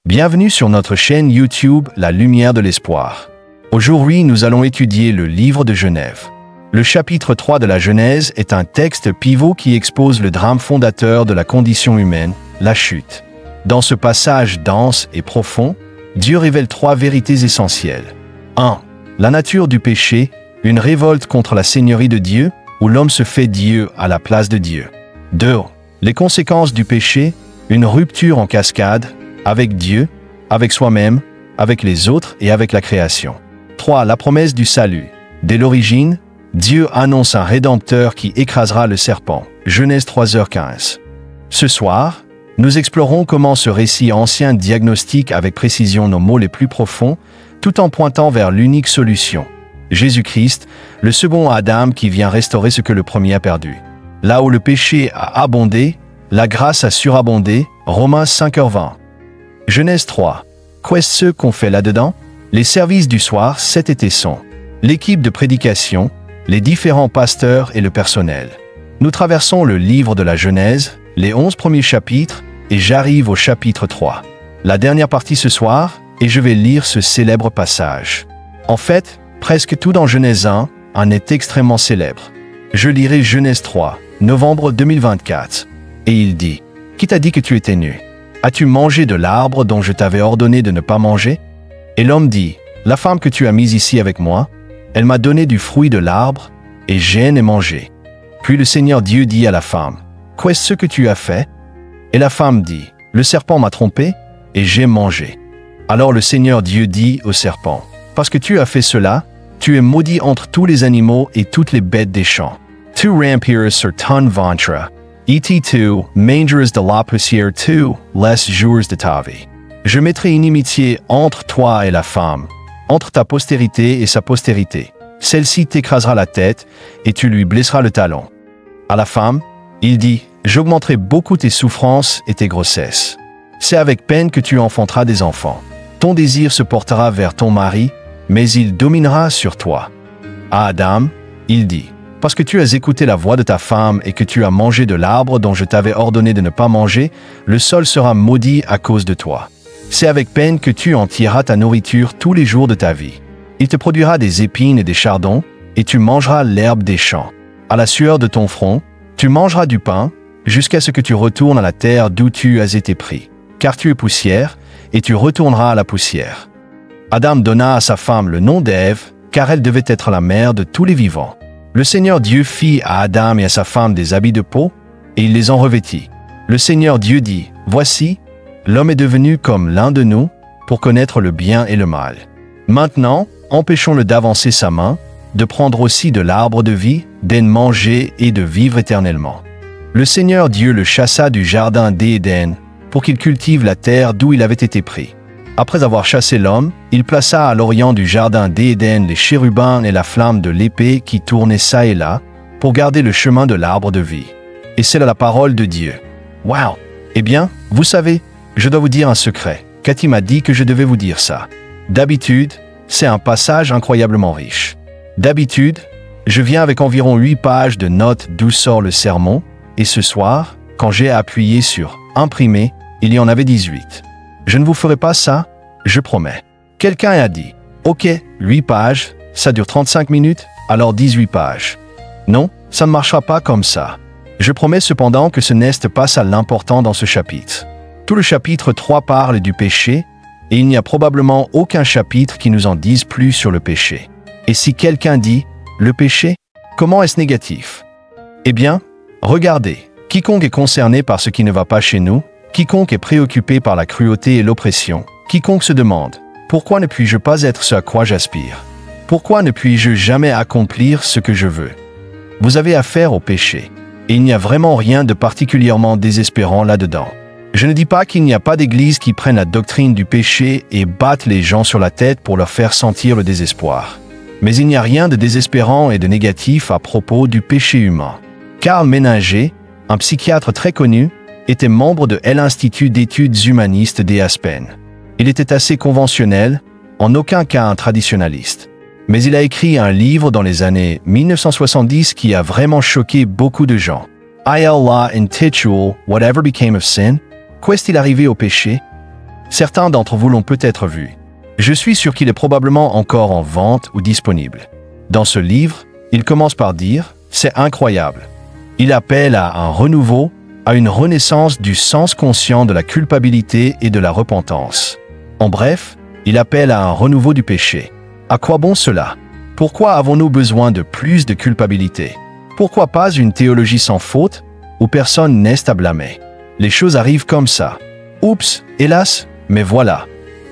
Bienvenue sur notre chaîne YouTube La Lumière de l'Espoir. Aujourd'hui, nous allons étudier le livre de Genèse. Le chapitre 3 de la Genèse est un texte pivot qui expose le drame fondateur de la condition humaine, la chute. Dans ce passage dense et profond, Dieu révèle trois vérités essentielles. 1. La nature du péché, une révolte contre la seigneurie de Dieu, où l'homme se fait Dieu à la place de Dieu. 2. Les conséquences du péché, une rupture en cascade, avec Dieu, avec soi-même, avec les autres et avec la création. 3. La promesse du salut. Dès l'origine, Dieu annonce un Rédempteur qui écrasera le serpent. Genèse 3h15. Ce soir, nous explorons comment ce récit ancien diagnostique avec précision nos maux les plus profonds, tout en pointant vers l'unique solution. Jésus-Christ, le second Adam qui vient restaurer ce que le premier a perdu. Là où le péché a abondé, la grâce a surabondé. Romains 5h20. Genèse 3. Qu'est-ce qu'on fait là-dedans? Les services du soir cet été sont l'équipe de prédication, les différents pasteurs et le personnel. Nous traversons le livre de la Genèse, les 11 premiers chapitres, et j'arrive au chapitre 3. La dernière partie ce soir, et je vais lire ce célèbre passage. En fait, presque tout dans Genèse 1 en est extrêmement célèbre. Je lirai Genèse 3, novembre 2024. Et il dit, « Qui t'a dit que tu étais nu? As-tu mangé de l'arbre dont je t'avais ordonné de ne pas manger? » Et l'homme dit, « La femme que tu as mise ici avec moi, elle m'a donné du fruit de l'arbre, et j'en ai mangé. » Puis le Seigneur Dieu dit à la femme, « Qu'est-ce que tu as fait? » Et la femme dit, « Le serpent m'a trompé, et j'ai mangé. » Alors le Seigneur Dieu dit au serpent, « Parce que tu as fait cela, tu es maudit entre tous les animaux et toutes les bêtes des champs. Tu rempliras sur ton ventre. Et tu mangeras de la poussière tous les jours de ta vie. Je mettrai inimitié entre toi et la femme, entre ta postérité et sa postérité. Celle-ci t'écrasera la tête, et tu lui blesseras le talon. » À la femme, il dit, « J'augmenterai beaucoup tes souffrances et tes grossesses. C'est avec peine que tu enfanteras des enfants. Ton désir se portera vers ton mari, mais il dominera sur toi. » À Adam, il dit, « Parce que tu as écouté la voix de ta femme et que tu as mangé de l'arbre dont je t'avais ordonné de ne pas manger, le sol sera maudit à cause de toi. C'est avec peine que tu en tireras ta nourriture tous les jours de ta vie. Il te produira des épines et des chardons, et tu mangeras l'herbe des champs. À la sueur de ton front, tu mangeras du pain, jusqu'à ce que tu retournes à la terre d'où tu as été pris. Car tu es poussière, et tu retourneras à la poussière. » Adam donna à sa femme le nom d'Ève, car elle devait être la mère de tous les vivants. Le Seigneur Dieu fit à Adam et à sa femme des habits de peau, et il les en revêtit. Le Seigneur Dieu dit, « Voici, l'homme est devenu comme l'un de nous, pour connaître le bien et le mal. Maintenant, empêchons-le d'avancer sa main, de prendre aussi de l'arbre de vie, d'en manger et de vivre éternellement. » Le Seigneur Dieu le chassa du jardin d'Éden, pour qu'il cultive la terre d'où il avait été pris. Après avoir chassé l'homme, il plaça à l'orient du jardin d'Éden les chérubins et la flamme de l'épée qui tournait çà et là, pour garder le chemin de l'arbre de vie. Et c'est là la parole de Dieu. Wow! Eh bien, vous savez, je dois vous dire un secret. Cathy m'a dit que je devais vous dire ça. D'habitude, c'est un passage incroyablement riche. D'habitude, je viens avec environ 8 pages de notes d'où sort le sermon, et ce soir, quand j'ai appuyé sur « Imprimer », il y en avait 18. Je ne vous ferai pas ça, je promets. Quelqu'un a dit, « Ok, 8 pages, ça dure 35 minutes, alors 18 pages. » Non, ça ne marchera pas comme ça. Je promets cependant que ce n'est pas ça l'important dans ce chapitre. Tout le chapitre 3 parle du péché, et il n'y a probablement aucun chapitre qui nous en dise plus sur le péché. Et si quelqu'un dit « le péché », comment est-ce négatif? Eh bien, regardez, quiconque est concerné par ce qui ne va pas chez nous, quiconque est préoccupé par la cruauté et l'oppression, quiconque se demande « Pourquoi ne puis-je pas être ce à quoi j'aspire? Pourquoi ne puis-je jamais accomplir ce que je veux ?» Vous avez affaire au péché, et il n'y a vraiment rien de particulièrement désespérant là-dedans. Je ne dis pas qu'il n'y a pas d'église qui prenne la doctrine du péché et batte les gens sur la tête pour leur faire sentir le désespoir. Mais il n'y a rien de désespérant et de négatif à propos du péché humain. Karl Menninger, un psychiatre très connu, était membre de l'Institut d'études humanistes des Aspen. Il était assez conventionnel, en aucun cas un traditionnaliste. Mais il a écrit un livre dans les années 1970 qui a vraiment choqué beaucoup de gens. Il l'a intitulé « Whatever Became of Sin ?» Qu'est-il arrivé au péché? Certains d'entre vous l'ont peut-être vu. Je suis sûr qu'il est probablement encore en vente ou disponible. Dans ce livre, il commence par dire « C'est incroyable ». Il appelle à un renouveau, à une renaissance du sens conscient de la culpabilité et de la repentance. En bref, il appelle à un renouveau du péché. À quoi bon cela? Pourquoi avons-nous besoin de plus de culpabilité? Pourquoi pas une théologie sans faute, où personne n'est à blâmer? Les choses arrivent comme ça. Oups, hélas, mais voilà.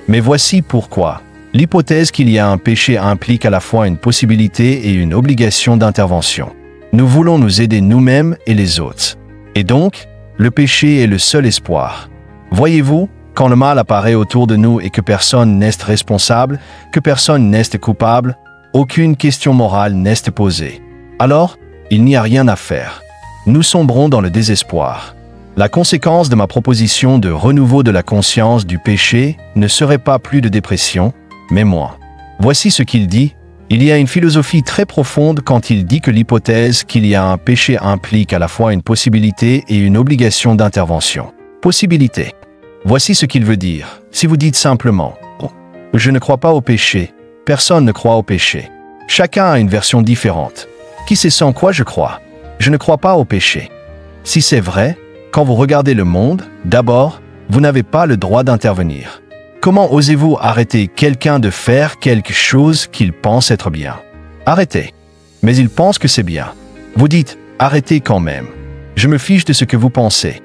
Mais voici pourquoi. L'hypothèse qu'il y a un péché implique à la fois une possibilité et une obligation d'intervention. Nous voulons nous aider nous-mêmes et les autres. Et donc, le péché est le seul espoir. Voyez-vous, quand le mal apparaît autour de nous et que personne n'est responsable, que personne n'est coupable, aucune question morale n'est posée. Alors, il n'y a rien à faire. Nous sombrons dans le désespoir. La conséquence de ma proposition de renouveau de la conscience du péché ne serait pas plus de dépression, mais moins. Voici ce qu'il dit. Il y a une philosophie très profonde quand il dit que l'hypothèse qu'il y a un péché implique à la fois une possibilité et une obligation d'intervention. Possibilité. Voici ce qu'il veut dire. Si vous dites simplement « Oh, je ne crois pas au péché », personne ne croit au péché. Chacun a une version différente. Qui sait sans quoi je crois? Je ne crois pas au péché. Si c'est vrai, quand vous regardez le monde, d'abord, vous n'avez pas le droit d'intervenir. Comment osez-vous arrêter quelqu'un de faire quelque chose qu'il pense être bien? Arrêtez. Mais il pense que c'est bien. Vous dites « arrêtez quand même ». Je me fiche de ce que vous pensez.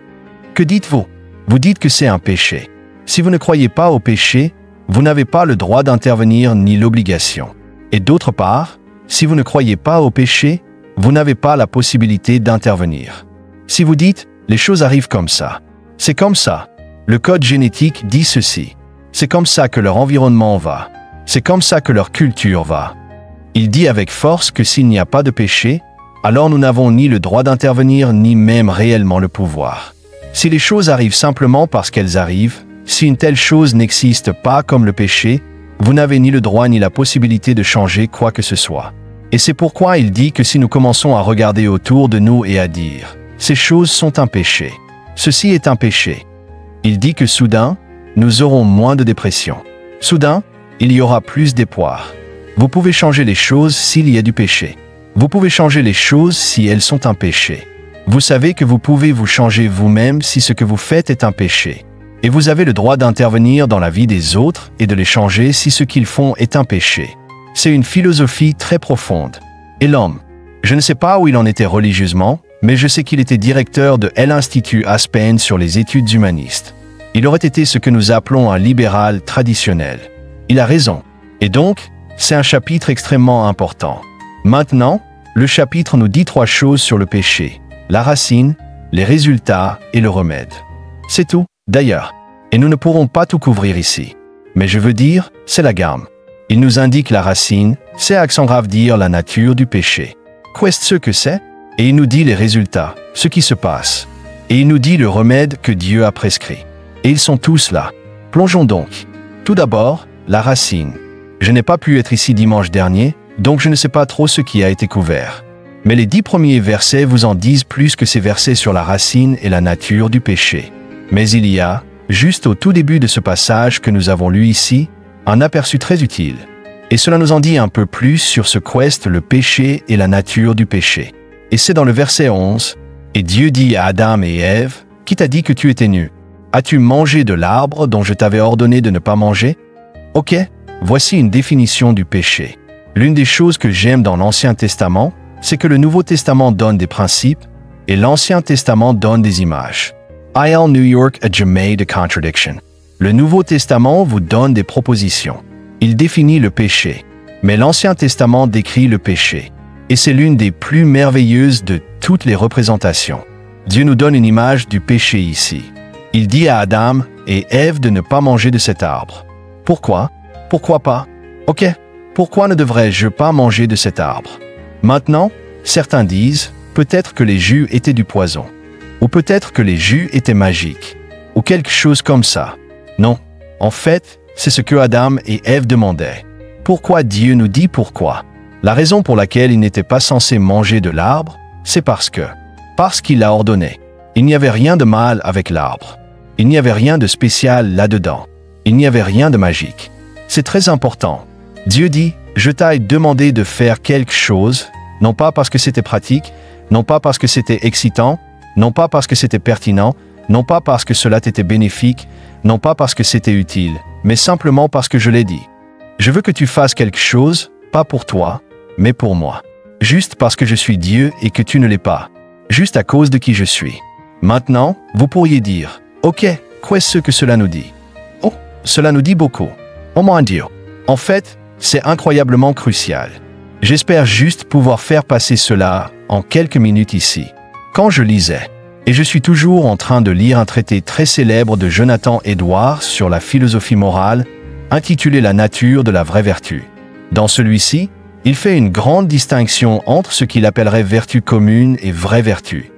Que dites-vous? Vous dites que c'est un péché. Si vous ne croyez pas au péché, vous n'avez pas le droit d'intervenir ni l'obligation. Et d'autre part, si vous ne croyez pas au péché, vous n'avez pas la possibilité d'intervenir. Si vous dites « les choses arrivent comme ça », c'est comme ça. Le code génétique dit ceci. C'est comme ça que leur environnement va. C'est comme ça que leur culture va. Il dit avec force que s'il n'y a pas de péché, alors nous n'avons ni le droit d'intervenir ni même réellement le pouvoir. Si les choses arrivent simplement parce qu'elles arrivent, si une telle chose n'existe pas comme le péché, vous n'avez ni le droit ni la possibilité de changer quoi que ce soit. Et c'est pourquoi il dit que si nous commençons à regarder autour de nous et à dire « ces choses sont un péché, ceci est un péché », il dit que soudain, nous aurons moins de dépression. Soudain, il y aura plus d'espoir. Vous pouvez changer les choses s'il y a du péché. Vous pouvez changer les choses si elles sont un péché. Vous savez que vous pouvez vous changer vous-même si ce que vous faites est un péché. Et vous avez le droit d'intervenir dans la vie des autres et de les changer si ce qu'ils font est un péché. C'est une philosophie très profonde. Et l'homme, je ne sais pas où il en était religieusement, mais je sais qu'il était directeur de l'Institut Aspen sur les études humanistes. Il aurait été ce que nous appelons un libéral traditionnel. Il a raison. Et donc, c'est un chapitre extrêmement important. Maintenant, le chapitre nous dit 3 choses sur le péché: la racine, les résultats et le remède. C'est tout, d'ailleurs. Et nous ne pourrons pas tout couvrir ici. Mais je veux dire, c'est la gamme. Il nous indique la racine, c'est accent grave dire la nature du péché. Qu'est-ce ce que c'est? Et il nous dit les résultats, ce qui se passe. Et il nous dit le remède que Dieu a prescrit. Et ils sont tous là. Plongeons donc. Tout d'abord, la racine. Je n'ai pas pu être ici dimanche dernier, donc je ne sais pas trop ce qui a été couvert. Mais les 10 premiers versets vous en disent plus que ces versets sur la racine et la nature du péché. Mais il y a, juste au tout début de ce passage que nous avons lu ici, un aperçu très utile. Et cela nous en dit un peu plus sur ce qu'est le péché et la nature du péché. Et c'est dans le verset 11, « Et Dieu dit à Adam et Ève, qui t'a dit que tu étais nus? As-tu mangé de l'arbre dont je t'avais ordonné de ne pas manger? » Ok, voici une définition du péché. L'une des choses que j'aime dans l'Ancien Testament, c'est que le Nouveau Testament donne des principes et l'Ancien Testament donne des images. IL New York a jamais de contradiction. Le Nouveau Testament vous donne des propositions. Il définit le péché, mais l'Ancien Testament décrit le péché. Et c'est l'une des plus merveilleuses de toutes les représentations. Dieu nous donne une image du péché ici. Il dit à Adam et Ève de ne pas manger de cet arbre. Pourquoi? Pourquoi pas? Ok, pourquoi ne devrais-je pas manger de cet arbre? Maintenant, certains disent, peut-être que les jus étaient du poison. Ou peut-être que les jus étaient magiques. Ou quelque chose comme ça. Non, en fait, c'est ce que Adam et Ève demandaient. Pourquoi Dieu nous dit pourquoi? La raison pour laquelle ils n'étaient pas censés manger de l'arbre, c'est parce qu'il l'a ordonné. Il n'y avait rien de mal avec l'arbre. Il n'y avait rien de spécial là-dedans. Il n'y avait rien de magique. C'est très important. Dieu dit, je t'ai demandé de faire quelque chose, non pas parce que c'était pratique, non pas parce que c'était excitant, non pas parce que c'était pertinent, non pas parce que cela t'était bénéfique, non pas parce que c'était utile, mais simplement parce que je l'ai dit. Je veux que tu fasses quelque chose, pas pour toi, mais pour moi. Juste parce que je suis Dieu et que tu ne l'es pas. Juste à cause de qui je suis. Maintenant, vous pourriez dire, ok, qu'est-ce que cela nous dit? Oh, cela nous dit beaucoup. Oh mon Dieu. En fait, c'est incroyablement crucial. J'espère juste pouvoir faire passer cela en quelques minutes ici. Quand je lisais, et je suis toujours en train de lire un traité très célèbre de Jonathan Edwards sur la philosophie morale, intitulé La nature de la vraie vertu. Dans celui-ci, il fait une grande distinction entre ce qu'il appellerait vertu commune et vraie vertu.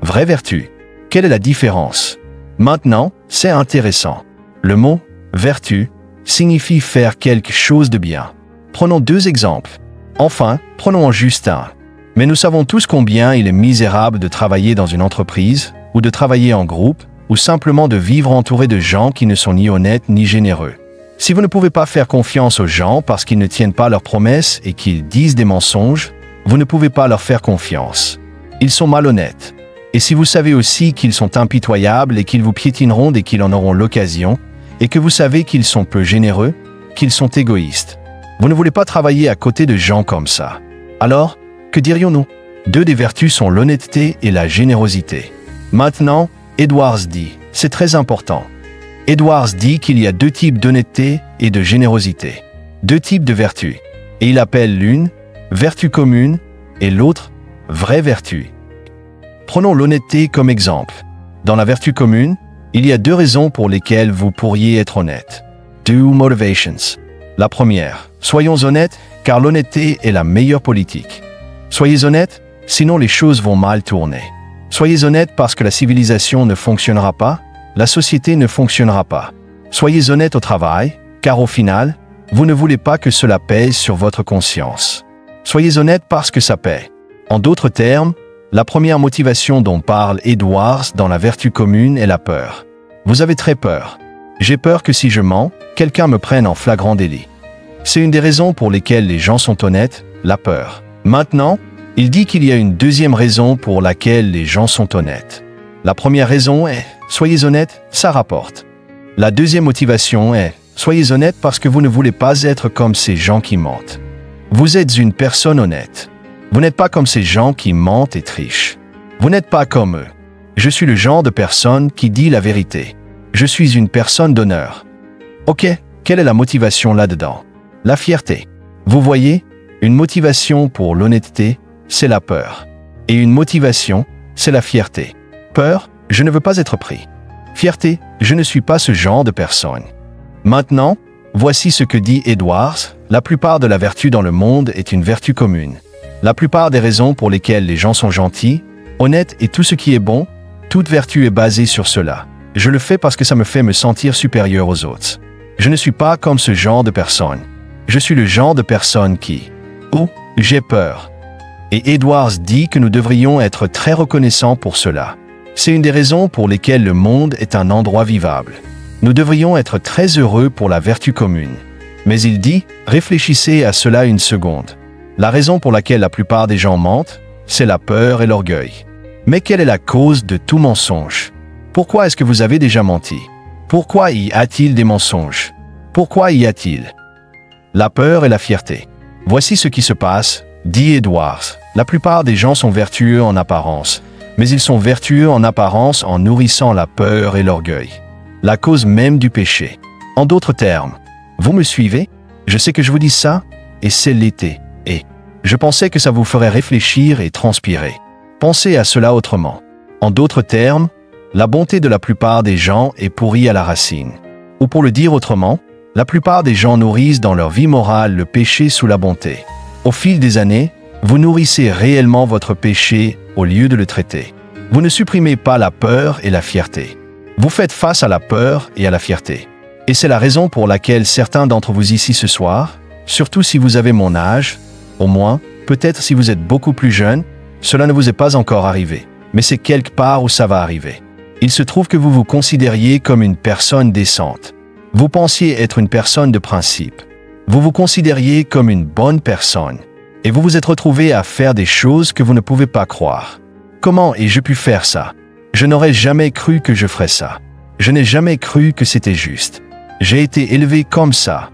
Vraie vertu. Quelle est la différence? Maintenant, c'est intéressant. Le mot « vertu » signifie faire quelque chose de bien. Prenons deux exemples. Enfin, prenons en juste un. Mais nous savons tous combien il est misérable de travailler dans une entreprise, ou de travailler en groupe, ou simplement de vivre entouré de gens qui ne sont ni honnêtes ni généreux. Si vous ne pouvez pas faire confiance aux gens parce qu'ils ne tiennent pas leurs promesses et qu'ils disent des mensonges, vous ne pouvez pas leur faire confiance. Ils sont malhonnêtes. Et si vous savez aussi qu'ils sont impitoyables et qu'ils vous piétineront dès qu'ils en auront l'occasion, et que vous savez qu'ils sont peu généreux, qu'ils sont égoïstes, vous ne voulez pas travailler à côté de gens comme ça. Alors, que dirions-nous? Deux des vertus sont l'honnêteté et la générosité. Maintenant, Edwards dit, c'est très important. Edwards dit qu'il y a deux types d'honnêteté et de générosité. Deux types de vertus. Et il appelle l'une vertu commune et l'autre vraie vertu. Prenons l'honnêteté comme exemple. Dans la vertu commune, il y a deux raisons pour lesquelles vous pourriez être honnête. Two motivations. La première, soyons honnêtes, car l'honnêteté est la meilleure politique. Soyez honnêtes, sinon les choses vont mal tourner. Soyez honnêtes parce que la civilisation ne fonctionnera pas, la société ne fonctionnera pas. Soyez honnêtes au travail, car au final, vous ne voulez pas que cela pèse sur votre conscience. Soyez honnêtes parce que ça paie. En d'autres termes, la première motivation dont parle Edwards dans la vertu commune est la peur. Vous avez très peur. J'ai peur que si je mens, quelqu'un me prenne en flagrant délit. C'est une des raisons pour lesquelles les gens sont honnêtes, la peur. Maintenant, il dit qu'il y a une deuxième raison pour laquelle les gens sont honnêtes. La première raison est « Soyez honnêtes, ça rapporte ». La deuxième motivation est « Soyez honnêtes parce que vous ne voulez pas être comme ces gens qui mentent ». Vous êtes une personne honnête. Vous n'êtes pas comme ces gens qui mentent et trichent. Vous n'êtes pas comme eux. Je suis le genre de personne qui dit la vérité. Je suis une personne d'honneur. Ok, quelle est la motivation là-dedans? La fierté. Vous voyez, une motivation pour l'honnêteté, c'est la peur. Et une motivation, c'est la fierté. Peur, je ne veux pas être pris. Fierté, je ne suis pas ce genre de personne. Maintenant, voici ce que dit Edwards, la plupart de la vertu dans le monde est une vertu commune. La plupart des raisons pour lesquelles les gens sont gentils, honnêtes et tout ce qui est bon, toute vertu est basée sur cela. Je le fais parce que ça me fait me sentir supérieur aux autres. Je ne suis pas comme ce genre de personne. Je suis le genre de personne qui... Oh, j'ai peur. Et Edwards dit que nous devrions être très reconnaissants pour cela. C'est une des raisons pour lesquelles le monde est un endroit vivable. Nous devrions être très heureux pour la vertu commune. Mais il dit, réfléchissez à cela une seconde. La raison pour laquelle la plupart des gens mentent, c'est la peur et l'orgueil. Mais quelle est la cause de tout mensonge? Pourquoi est-ce que vous avez déjà menti? Pourquoi y a-t-il des mensonges? Pourquoi y a-t-il? La peur et la fierté. Voici ce qui se passe, dit Edwards. La plupart des gens sont vertueux en apparence, mais ils sont vertueux en apparence en nourrissant la peur et l'orgueil. La cause même du péché. En d'autres termes, vous me suivez? Je sais que je vous dis ça, et c'est l'été, et je pensais que ça vous ferait réfléchir et transpirer. Pensez à cela autrement. En d'autres termes, la bonté de la plupart des gens est pourrie à la racine. Ou pour le dire autrement, la plupart des gens nourrissent dans leur vie morale le péché sous la bonté. Au fil des années, vous nourrissez réellement votre péché au lieu de le traiter. Vous ne supprimez pas la peur et la fierté. Vous faites face à la peur et à la fierté. Et c'est la raison pour laquelle certains d'entre vous ici ce soir, surtout si vous avez mon âge, au moins, peut-être si vous êtes beaucoup plus jeune, cela ne vous est pas encore arrivé, mais c'est quelque part où ça va arriver. Il se trouve que vous vous considériez comme une personne décente. Vous pensiez être une personne de principe. Vous vous considériez comme une bonne personne. Et vous vous êtes retrouvé à faire des choses que vous ne pouvez pas croire. Comment ai-je pu faire ça? Je n'aurais jamais cru que je ferais ça. Je n'ai jamais cru que c'était juste. J'ai été élevé comme ça.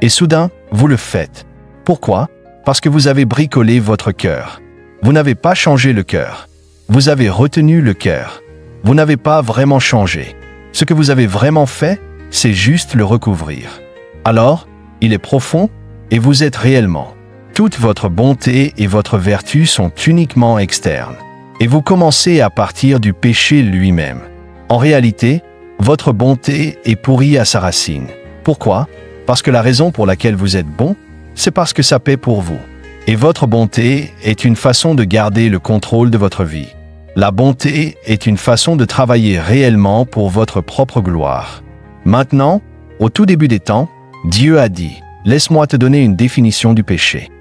Et soudain, vous le faites. Pourquoi? Parce que vous avez bricolé votre cœur. Vous n'avez pas changé le cœur. Vous avez retenu le cœur. Vous n'avez pas vraiment changé. Ce que vous avez vraiment fait, c'est juste le recouvrir. Alors, il est profond et vous êtes réellement. Toute votre bonté et votre vertu sont uniquement externes. Et vous commencez à partir du péché lui-même. En réalité, votre bonté est pourrie à sa racine. Pourquoi? Parce que la raison pour laquelle vous êtes bon, c'est parce que ça paie pour vous. Et votre bonté est une façon de garder le contrôle de votre vie. La bonté est une façon de travailler réellement pour votre propre gloire. Maintenant, au tout début des temps, Dieu a dit « Laisse-moi te donner une définition du péché ».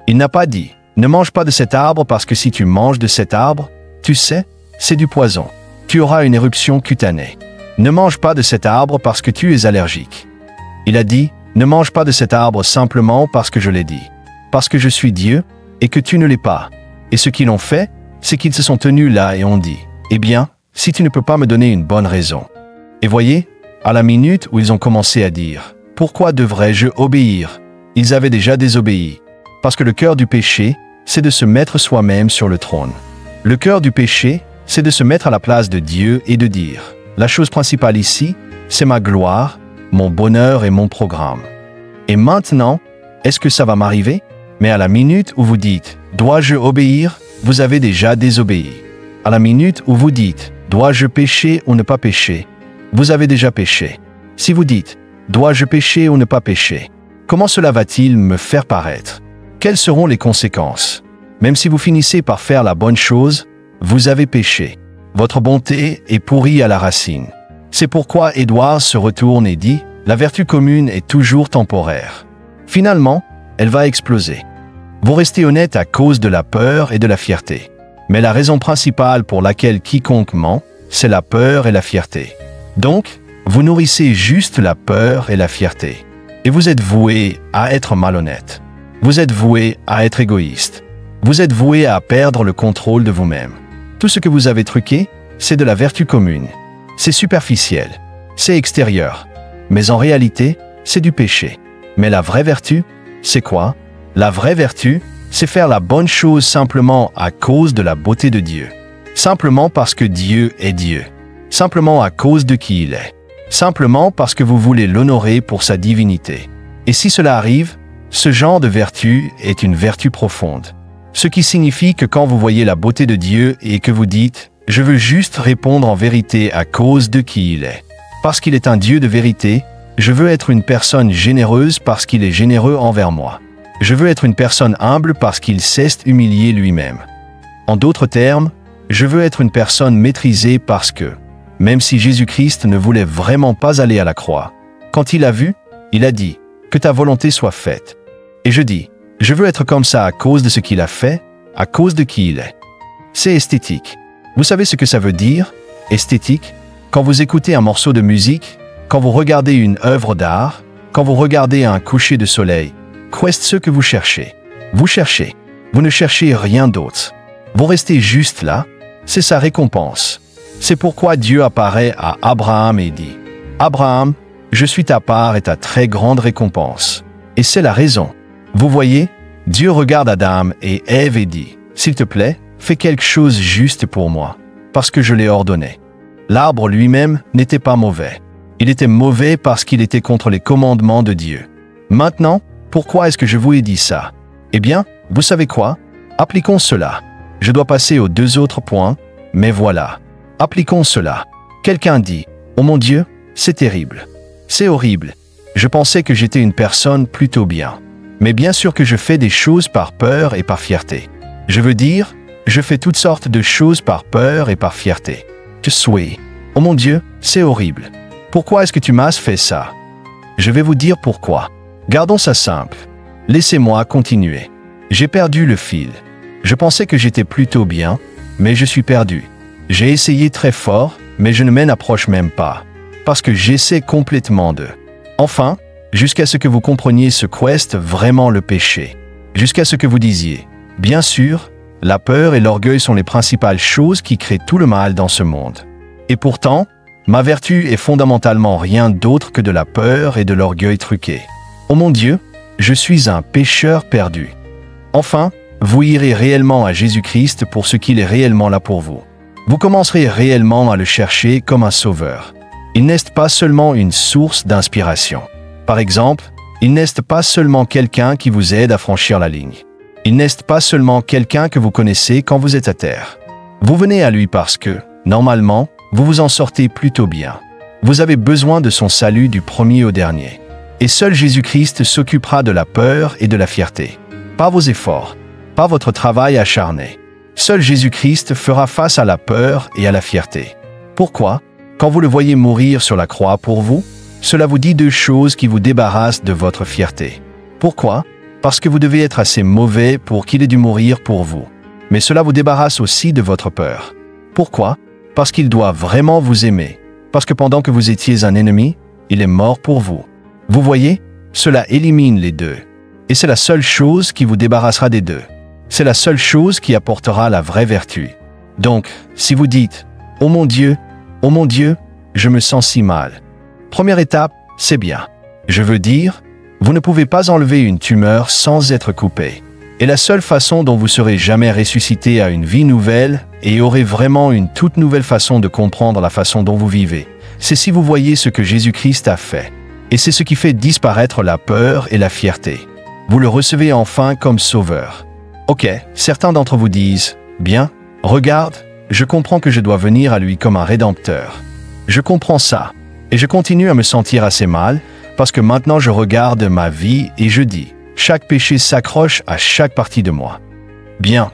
Il n'a pas dit « Ne mange pas de cet arbre parce que si tu manges de cet arbre, tu sais, c'est du poison. Tu auras une éruption cutanée. Ne mange pas de cet arbre parce que tu es allergique. » Il a dit « Ne mange pas de cet arbre simplement parce que je l'ai dit. Parce que je suis Dieu et que tu ne l'es pas. » Et ce qu'ils ont fait, c'est qu'ils se sont tenus là et ont dit « Eh bien, si tu ne peux pas me donner une bonne raison. » Et voyez, à la minute où ils ont commencé à dire « Pourquoi devrais-je obéir ?» Ils avaient déjà désobéi. Parce que le cœur du péché, c'est de se mettre soi-même sur le trône. Le cœur du péché, c'est de se mettre à la place de Dieu et de dire « La chose principale ici, c'est ma gloire, mon bonheur et mon programme. Et maintenant, est-ce que ça va m'arriver? » Mais à la minute où vous dites « Dois-je obéir ?» vous avez déjà désobéi. À la minute où vous dites « Dois-je pécher ou ne pas pécher ?» vous avez déjà péché. Si vous dites « Dois-je pécher ou ne pas pécher ?» comment cela va-t-il me faire paraître? Quelles seront les conséquences? Même si vous finissez par faire la bonne chose, vous avez péché. Votre bonté est pourrie à la racine. C'est pourquoi Édouard se retourne et dit « La vertu commune est toujours temporaire. Finalement, elle va exploser. » Vous restez honnête à cause de la peur et de la fierté. Mais la raison principale pour laquelle quiconque ment, c'est la peur et la fierté. Donc, vous nourrissez juste la peur et la fierté. Et vous êtes voué à être malhonnête. Vous êtes voué à être égoïste. Vous êtes voué à perdre le contrôle de vous-même. Tout ce que vous avez truqué, c'est de la vertu commune. C'est superficiel. C'est extérieur. Mais en réalité, c'est du péché. Mais la vraie vertu, c'est quoi? La vraie vertu, c'est faire la bonne chose simplement à cause de la beauté de Dieu. Simplement parce que Dieu est Dieu. Simplement à cause de qui il est. Simplement parce que vous voulez l'honorer pour sa divinité. Et si cela arrive, ce genre de vertu est une vertu profonde. Ce qui signifie que quand vous voyez la beauté de Dieu et que vous dites « Je veux juste répondre en vérité à cause de qui il est. Parce qu'il est un Dieu de vérité, je veux être une personne généreuse parce qu'il est généreux envers moi. Je veux être une personne humble parce qu'il sait humilier lui-même. En d'autres termes, je veux être une personne maîtrisée parce que, même si Jésus-Christ ne voulait vraiment pas aller à la croix, quand il a vu, il a dit « Que ta volonté soit faite. » Et je dis « Je veux être comme ça à cause de ce qu'il a fait, à cause de qui il est. » C'est esthétique. Vous savez ce que ça veut dire, esthétique? Quand vous écoutez un morceau de musique, quand vous regardez une œuvre d'art, quand vous regardez un coucher de soleil, qu'est-ce ce que vous cherchez? Vous cherchez. Vous ne cherchez rien d'autre. Vous restez juste là. C'est sa récompense. C'est pourquoi Dieu apparaît à Abraham et dit « Abraham, je suis ta part et ta très grande récompense. » Et c'est la raison. Vous voyez, Dieu regarde Adam et Ève et dit « S'il te plaît, fais quelque chose juste pour moi, parce que je l'ai ordonné. » L'arbre lui-même n'était pas mauvais. Il était mauvais parce qu'il était contre les commandements de Dieu. Maintenant, pourquoi est-ce que je vous ai dit ça? Eh bien, vous savez quoi? Appliquons cela. Je dois passer aux deux autres points, mais voilà. Appliquons cela. Quelqu'un dit « Oh mon Dieu, c'est terrible. C'est horrible. Je pensais que j'étais une personne plutôt bien. Mais bien sûr que je fais des choses par peur et par fierté. Je veux dire, je fais toutes sortes de choses par peur et par fierté. Je suis. Oh mon Dieu, c'est horrible. Pourquoi est-ce que tu m'as fait ça? Je vais vous dire pourquoi. Gardons ça simple. Laissez-moi continuer. J'ai perdu le fil. Je pensais que j'étais plutôt bien, mais je suis perdu. J'ai essayé très fort, mais je ne m'en approche même pas. Parce que j'essaie complètement de... Enfin, jusqu'à ce que vous compreniez ce qu'est vraiment le péché. Jusqu'à ce que vous disiez, bien sûr, la peur et l'orgueil sont les principales choses qui créent tout le mal dans ce monde. Et pourtant, ma vertu est fondamentalement rien d'autre que de la peur et de l'orgueil truqué. Oh mon Dieu, je suis un pécheur perdu. Enfin, vous irez réellement à Jésus-Christ pour ce qu'il est réellement là pour vous. Vous commencerez réellement à le chercher comme un sauveur. Il n'est pas seulement une source d'inspiration. Par exemple, il n'est pas seulement quelqu'un qui vous aide à franchir la ligne. Il n'est pas seulement quelqu'un que vous connaissez quand vous êtes à terre. Vous venez à lui parce que, normalement, vous vous en sortez plutôt bien. Vous avez besoin de son salut du premier au dernier. Et seul Jésus-Christ s'occupera de la peur et de la fierté. Pas vos efforts, pas votre travail acharné. Seul Jésus-Christ fera face à la peur et à la fierté. Pourquoi? Quand vous le voyez mourir sur la croix pour vous, cela vous dit deux choses qui vous débarrassent de votre fierté. Pourquoi? Parce que vous devez être assez mauvais pour qu'il ait dû mourir pour vous. Mais cela vous débarrasse aussi de votre peur. Pourquoi? Parce qu'il doit vraiment vous aimer. Parce que pendant que vous étiez un ennemi, il est mort pour vous. Vous voyez? Cela élimine les deux. Et c'est la seule chose qui vous débarrassera des deux. C'est la seule chose qui apportera la vraie vertu. Donc, si vous dites « Oh mon Dieu, je me sens si mal », première étape, c'est bien. Je veux dire, vous ne pouvez pas enlever une tumeur sans être coupé. Et la seule façon dont vous serez jamais ressuscité à une vie nouvelle et aurez vraiment une toute nouvelle façon de comprendre la façon dont vous vivez, c'est si vous voyez ce que Jésus-Christ a fait. Et c'est ce qui fait disparaître la peur et la fierté. Vous le recevez enfin comme sauveur. Ok, certains d'entre vous disent, bien, regarde, je comprends que je dois venir à lui comme un rédempteur. Je comprends ça. Et je continue à me sentir assez mal, parce que maintenant je regarde ma vie et je dis, chaque péché s'accroche à chaque partie de moi. Bien,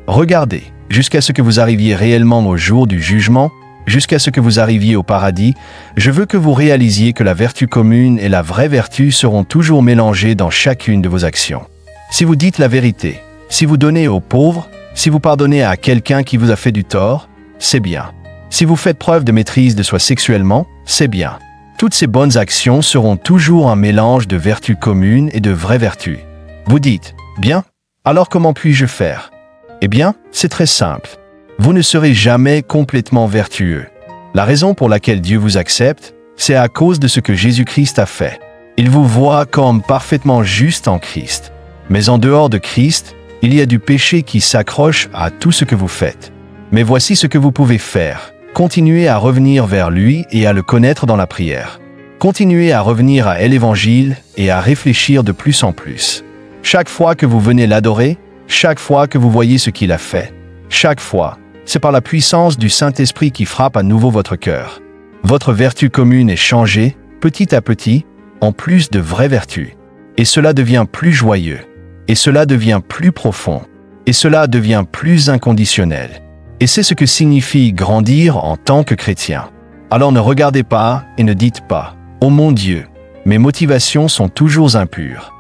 regardez, jusqu'à ce que vous arriviez réellement au jour du jugement, jusqu'à ce que vous arriviez au paradis, je veux que vous réalisiez que la vertu commune et la vraie vertu seront toujours mélangées dans chacune de vos actions. Si vous dites la vérité, si vous donnez aux pauvres, si vous pardonnez à quelqu'un qui vous a fait du tort, c'est bien. Si vous faites preuve de maîtrise de soi sexuellement, c'est bien. Toutes ces bonnes actions seront toujours un mélange de vertus communes et de vraies vertus. Vous dites, bien, alors comment puis-je faire? Eh bien, c'est très simple. Vous ne serez jamais complètement vertueux. La raison pour laquelle Dieu vous accepte, c'est à cause de ce que Jésus-Christ a fait. Il vous voit comme parfaitement juste en Christ. Mais en dehors de Christ, il y a du péché qui s'accroche à tout ce que vous faites. Mais voici ce que vous pouvez faire. Continuez à revenir vers lui et à le connaître dans la prière. Continuez à revenir à l'Évangile et à réfléchir de plus en plus. Chaque fois que vous venez l'adorer, chaque fois que vous voyez ce qu'il a fait, chaque fois, c'est par la puissance du Saint-Esprit qui frappe à nouveau votre cœur. Votre vertu commune est changée, petit à petit, en plus de vraies vertus. Et cela devient plus joyeux. Et cela devient plus profond. Et cela devient plus inconditionnel. Et c'est ce que signifie grandir en tant que chrétien. Alors ne regardez pas et ne dites pas « Oh mon Dieu, mes motivations sont toujours impures ».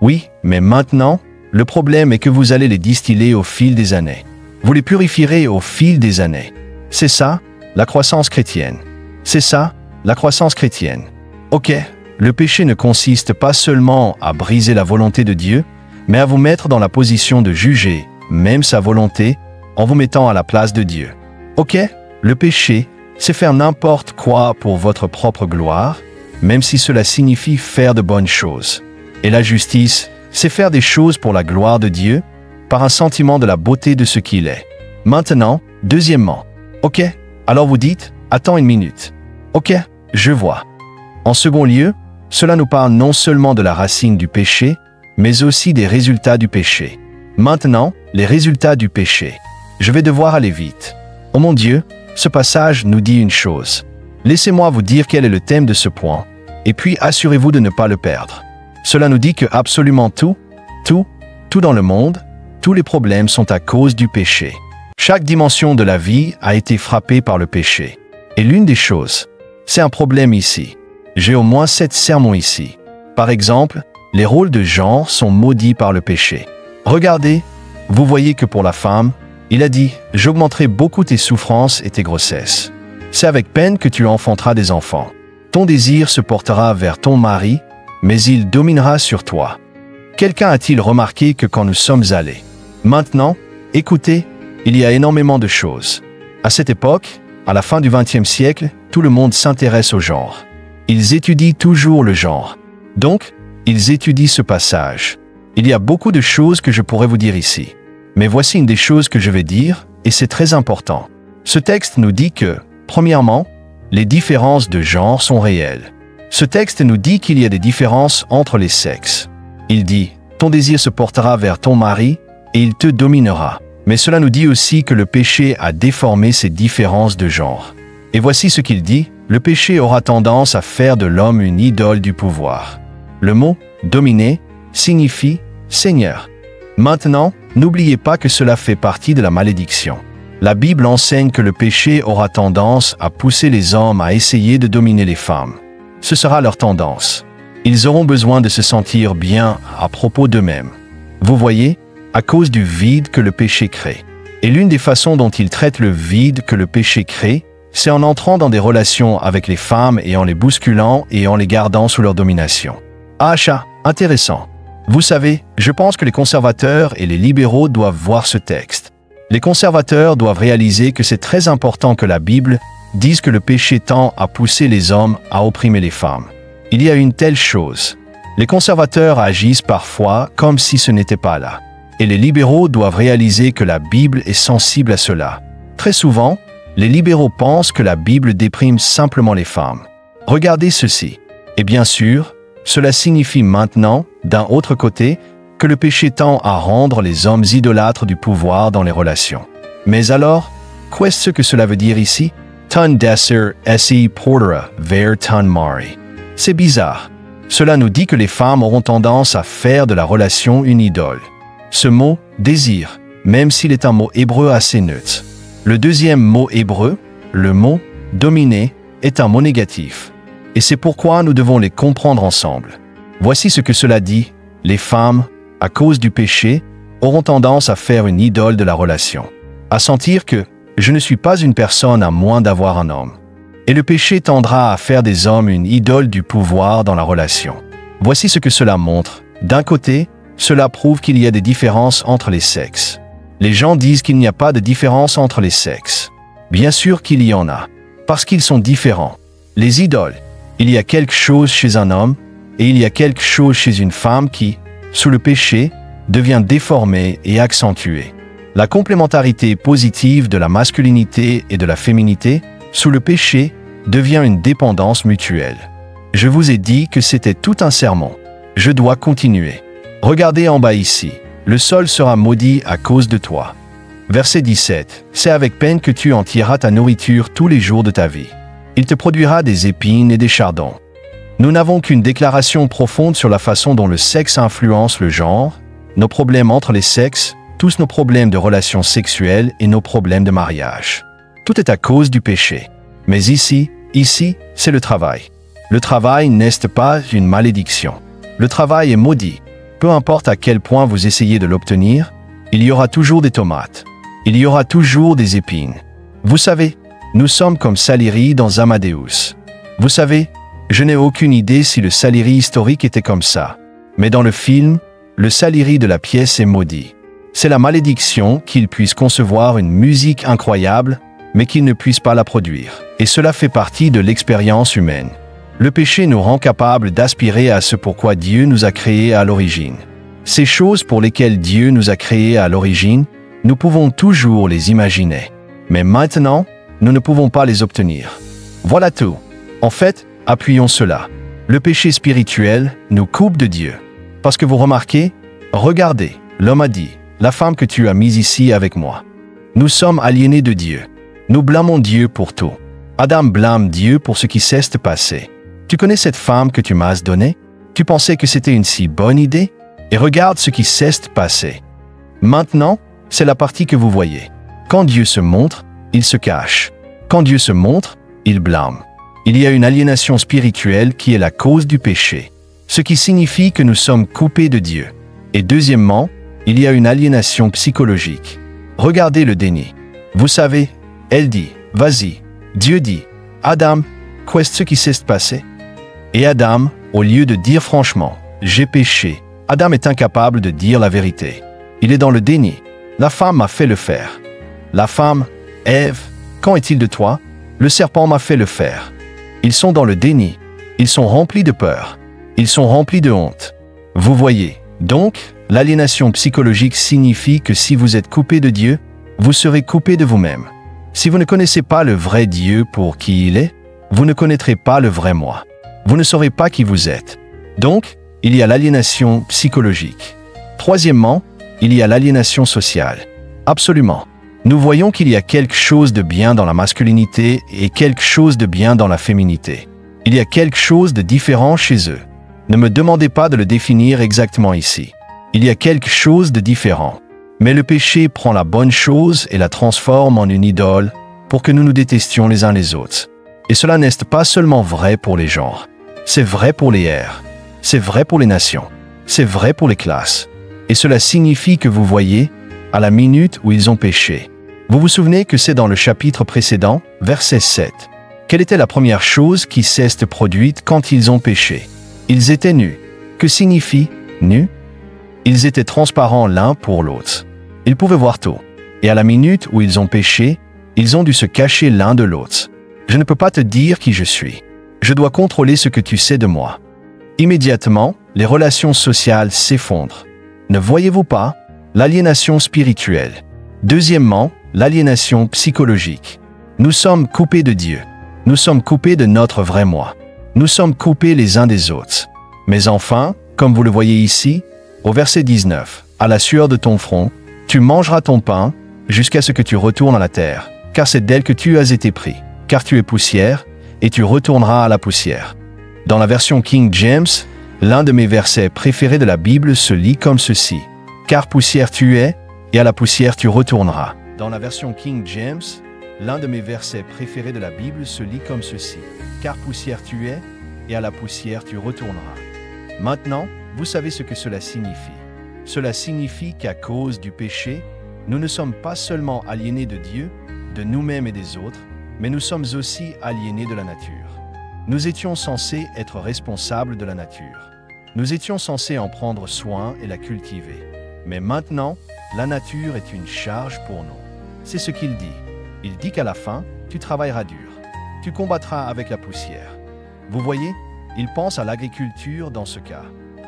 Oui, mais maintenant, le problème est que vous allez les distiller au fil des années. Vous les purifierez au fil des années. C'est ça, la croissance chrétienne. C'est ça, la croissance chrétienne. Ok, le péché ne consiste pas seulement à briser la volonté de Dieu, mais à vous mettre dans la position de juger, même sa volonté, en vous mettant à la place de Dieu. Ok, le péché, c'est faire n'importe quoi pour votre propre gloire, même si cela signifie faire de bonnes choses. Et la justice, c'est faire des choses pour la gloire de Dieu, par un sentiment de la beauté de ce qu'il est. Maintenant, deuxièmement, ok, alors vous dites, attends une minute. Ok, je vois. En second lieu, cela nous parle non seulement de la racine du péché, mais aussi des résultats du péché. Maintenant, les résultats du péché. Je vais devoir aller vite. Oh mon Dieu, ce passage nous dit une chose. Laissez-moi vous dire quel est le thème de ce point, et puis assurez-vous de ne pas le perdre. Cela nous dit que absolument tout dans le monde, tous les problèmes sont à cause du péché. Chaque dimension de la vie a été frappée par le péché. Et l'une des choses, c'est un problème ici. J'ai au moins 7 sermons ici. Par exemple, les rôles de genre sont maudits par le péché. Regardez, vous voyez que pour la femme, il a dit « J'augmenterai beaucoup tes souffrances et tes grossesses. C'est avec peine que tu enfanteras des enfants. » Ton désir se portera vers ton mari, mais il dominera sur toi. Quelqu'un a-t-il remarqué que quand nous sommes allés? Maintenant, écoutez, il y a énormément de choses. À cette époque, à la fin du XXe siècle, tout le monde s'intéresse au genre. Ils étudient toujours le genre. Donc, ils étudient ce passage. Il y a beaucoup de choses que je pourrais vous dire ici. Mais voici une des choses que je vais dire, et c'est très important. Ce texte nous dit que, premièrement, les différences de genre sont réelles. Ce texte nous dit qu'il y a des différences entre les sexes. Il dit « Ton désir se portera vers ton mari, et il te dominera ». Mais cela nous dit aussi que le péché a déformé ces différences de genre. Et voici ce qu'il dit, le péché aura tendance à faire de l'homme une idole du pouvoir. Le mot « dominer » signifie « Seigneur ». Maintenant, n'oubliez pas que cela fait partie de la malédiction. La Bible enseigne que le péché aura tendance à pousser les hommes à essayer de dominer les femmes. Ce sera leur tendance. Ils auront besoin de se sentir bien à propos d'eux-mêmes. Vous voyez, à cause du vide que le péché crée. Et l'une des façons dont il traite le vide que le péché crée, c'est en entrant dans des relations avec les femmes et en les bousculant et en les gardant sous leur domination. Ah, intéressant. Vous savez, je pense que les conservateurs et les libéraux doivent voir ce texte. Les conservateurs doivent réaliser que c'est très important que la Bible dise que le péché tend à pousser les hommes à opprimer les femmes. Il y a une telle chose. Les conservateurs agissent parfois comme si ce n'était pas là. Et les libéraux doivent réaliser que la Bible est sensible à cela. Très souvent, les libéraux pensent que la Bible déprime simplement les femmes. Regardez ceci. Et bien sûr, cela signifie maintenant, d'un autre côté, que le péché tend à rendre les hommes idolâtres du pouvoir dans les relations. Mais alors, qu'est-ce que cela veut dire ici? Ton desser esse portera vers ton mari. C'est bizarre. Cela nous dit que les femmes auront tendance à faire de la relation une idole. Ce mot « désir », même s'il est un mot hébreu assez neutre. Le deuxième mot hébreu, le mot « dominer », est un mot négatif. Et c'est pourquoi nous devons les comprendre ensemble. Voici ce que cela dit. Les femmes, à cause du péché, auront tendance à faire une idole de la relation. À sentir que « je ne suis pas une personne à moins d'avoir un homme ». Et le péché tendra à faire des hommes une idole du pouvoir dans la relation. Voici ce que cela montre. D'un côté, cela prouve qu'il y a des différences entre les sexes. Les gens disent qu'il n'y a pas de différence entre les sexes. Bien sûr qu'il y en a, parce qu'ils sont différents. Les idoles, il y a quelque chose chez un homme et il y a quelque chose chez une femme qui, sous le péché, devient déformée et accentuée. La complémentarité positive de la masculinité et de la féminité, sous le péché, devient une dépendance mutuelle. Je vous ai dit que c'était tout un sermon. Je dois continuer. Regardez en bas ici. Le sol sera maudit à cause de toi. Verset 17. C'est avec peine que tu en tireras ta nourriture tous les jours de ta vie. Il te produira des épines et des chardons. Nous n'avons qu'une déclaration profonde sur la façon dont le sexe influence le genre, nos problèmes entre les sexes, tous nos problèmes de relations sexuelles et nos problèmes de mariage. Tout est à cause du péché. Mais ici, c'est le travail. Le travail n'est pas une malédiction. Le travail est maudit. Peu importe à quel point vous essayez de l'obtenir, il y aura toujours des tomates. Il y aura toujours des épines. Vous savez, nous sommes comme Salieri dans Amadeus. Vous savez, je n'ai aucune idée si le Salieri historique était comme ça. Mais dans le film, le Salieri de la pièce est maudit. C'est la malédiction qu'il puisse concevoir une musique incroyable, mais qu'il ne puisse pas la produire. Et cela fait partie de l'expérience humaine. Le péché nous rend capables d'aspirer à ce pourquoi Dieu nous a créés à l'origine. Ces choses pour lesquelles Dieu nous a créés à l'origine, nous pouvons toujours les imaginer. Mais maintenant, nous ne pouvons pas les obtenir. Voilà tout. En fait, appuyons cela. Le péché spirituel nous coupe de Dieu. Parce que vous remarquez, regardez, l'homme a dit, la femme que tu as mise ici avec moi. Nous sommes aliénés de Dieu. Nous blâmons Dieu pour tout. Adam blâme Dieu pour ce qui s'est passé. Tu connais cette femme que tu m'as donnée? Tu pensais que c'était une si bonne idée? Et regarde ce qui s'est passé. Maintenant, c'est la partie que vous voyez. Quand Dieu se montre, il se cache. Quand Dieu se montre, il blâme. Il y a une aliénation spirituelle qui est la cause du péché, ce qui signifie que nous sommes coupés de Dieu. Et deuxièmement, il y a une aliénation psychologique. Regardez le déni. Vous savez, elle dit, vas-y. Dieu dit, Adam, Qu'est-ce qui s'est passé? Et Adam, au lieu de dire franchement, j'ai péché, Adam est incapable de dire la vérité. Il est dans le déni. La femme m'a fait le faire. La femme, Ève, qu'en est-il de toi? Le serpent m'a fait le faire. Ils sont dans le déni. Ils sont remplis de peur. Ils sont remplis de honte. Vous voyez, donc, l'aliénation psychologique signifie que si vous êtes coupé de Dieu, vous serez coupé de vous-même. Si vous ne connaissez pas le vrai Dieu pour qui il est, vous ne connaîtrez pas le vrai moi. Vous ne saurez pas qui vous êtes. Donc, il y a l'aliénation psychologique. Troisièmement, il y a l'aliénation sociale. Absolument. Nous voyons qu'il y a quelque chose de bien dans la masculinité et quelque chose de bien dans la féminité. Il y a quelque chose de différent chez eux. Ne me demandez pas de le définir exactement ici. Il y a quelque chose de différent. Mais le péché prend la bonne chose et la transforme en une idole pour que nous nous détestions les uns les autres. Et cela n'est pas seulement vrai pour les genres. C'est vrai pour les ères. C'est vrai pour les nations. C'est vrai pour les classes. Et cela signifie que vous voyez, à la minute où ils ont péché. Vous vous souvenez que c'est dans le chapitre précédent, verset 7. Quelle était la première chose qui s'est produite quand ils ont péché? Ils étaient nus. Que signifie nus? Ils étaient transparents l'un pour l'autre. Ils pouvaient voir tout. Et à la minute où ils ont péché, ils ont dû se cacher l'un de l'autre. Je ne peux pas te dire qui je suis. Je dois contrôler ce que tu sais de moi. Immédiatement, les relations sociales s'effondrent. Ne voyez-vous pas? L'aliénation spirituelle. Deuxièmement, l'aliénation psychologique. Nous sommes coupés de Dieu. Nous sommes coupés de notre vrai moi. Nous sommes coupés les uns des autres. Mais enfin, comme vous le voyez ici, au verset 19, « À la sueur de ton front, tu mangeras ton pain jusqu'à ce que tu retournes à la terre, car c'est d'elle que tu as été pris, car tu es poussière, et tu retourneras à la poussière. » Dans la version King James, l'un de mes versets préférés de la Bible se lit comme ceci. « Car poussière tu es, et à la poussière tu retourneras. » Dans la version King James, l'un de mes versets préférés de la Bible se lit comme ceci. « Car poussière tu es, et à la poussière tu retourneras. » Maintenant, vous savez ce que cela signifie. Cela signifie qu'à cause du péché, nous ne sommes pas seulement aliénés de Dieu, de nous-mêmes et des autres, mais nous sommes aussi aliénés de la nature. Nous étions censés être responsables de la nature. Nous étions censés en prendre soin et la cultiver. Mais maintenant, la nature est une charge pour nous. C'est ce qu'il dit. Il dit qu'à la fin, tu travailleras dur. Tu combattras avec la poussière. Vous voyez, il pense à l'agriculture dans ce cas.